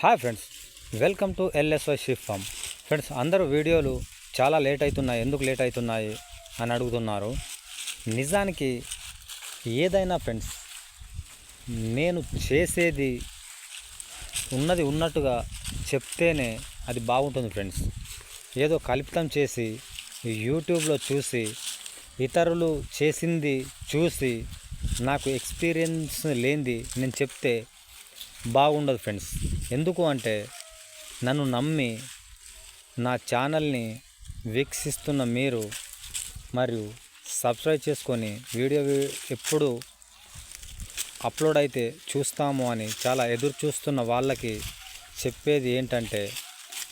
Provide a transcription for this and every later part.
Hi friends, welcome to LSY sheep farm. Friends, అందరూ వీడియోలు చాలా లేట్ అవుతున్నాయి, ఎందుకు లేట్ అవుతున్నాయి అని అడుగుతున్నారు. నిజానికి ఏదైనా ఫ్రెండ్స్, నేను చేసేది ఉన్నది ఉన్నట్టుగా చెప్తేనే అది బాగుంటుంది ఫ్రెండ్స్. ఏదో కల్పితం చేసి యూట్యూబ్లో చూసి ఇతరులు చేసింది చూసి నాకు ఎక్స్పీరియన్స్ లేనిది నేను చెప్తే బాగుండదు ఫ్రెండ్స్. ఎందుకు అంటే నన్ను నమ్మి నా ఛానల్ని వీక్షిస్తున్న మీరు మరియు సబ్స్క్రైబ్ చేసుకొని వీడియో ఎప్పుడు అప్లోడ్ అయితే చూస్తాము అని చాలా ఎదురు చూస్తున్న వాళ్ళకి చెప్పేది ఏంటంటే,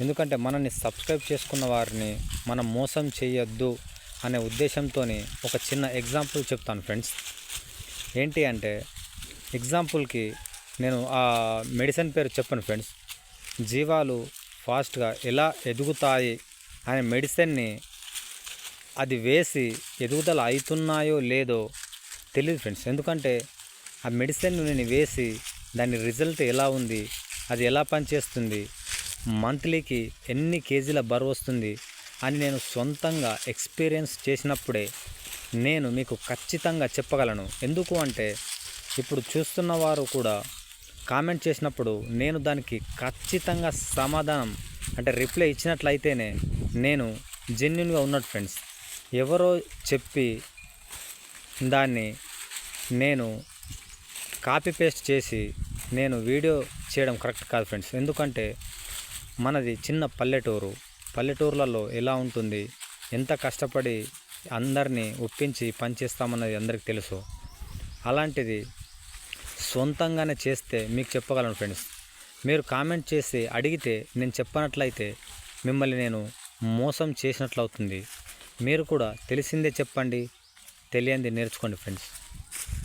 ఎందుకంటే మనల్ని సబ్స్క్రైబ్ చేసుకున్న వారిని మనం మోసం చేయొద్దు అనే ఉద్దేశంతో ఒక చిన్న ఎగ్జాంపుల్ చెప్తాను ఫ్రెండ్స్. ఏంటి అంటే, ఎగ్జాంపుల్కి నేను ఆ మెడిసిన్ పేరు చెప్పను ఫ్రెండ్స్. జీవాలు ఫాస్ట్గా ఎలా ఎదుగుతాయి అనే మెడిసిన్ని అది వేసి ఎదుగుదల అవుతున్నాయో లేదో తెలియదు ఫ్రెండ్స్. ఎందుకంటే ఆ మెడిసిన్ నేను వేసి దాని రిజల్ట్ ఎలా ఉంది, అది ఎలా పనిచేస్తుంది, మంత్లీకి ఎన్ని కేజీల బరువు వస్తుంది అని నేను సొంతంగా ఎక్స్పీరియన్స్ చేసినప్పుడే నేను మీకు ఖచ్చితంగా చెప్పగలను. ఎందుకు అంటే ఇప్పుడు చూస్తున్న వారు కూడా కామెంట్ చేసినప్పుడు నేను దానికి ఖచ్చితంగా సమాధానం అంటే రిప్లై ఇచ్చినట్లయితేనే నేను జెన్యున్గా ఉన్నట్టు ఫ్రెండ్స్. ఎవరో చెప్పి దాన్ని నేను కాపీ పేస్ట్ చేసి నేను వీడియో చేయడం కరెక్ట్ కాదు ఫ్రెండ్స్. ఎందుకంటే మనది చిన్న పల్లెటూర్లలో ఎలా ఉంటుంది, ఎంత కష్టపడి అందరినీ ఒప్పించి పనిచేస్తామన్నది అందరికీ తెలుసు. అలాంటిది సొంతంగానే చేస్తే మీకు చెప్పగలను ఫ్రెండ్స్. మీరు కామెంట్ చేసి అడిగితే నేను చెప్పనట్లయితే మిమ్మల్ని నేను మోసం చేసినట్లు అవుతుంది. మీరు కూడా తెలిసిందే చెప్పండి, తెలియంది నేర్చుకోండి ఫ్రెండ్స్.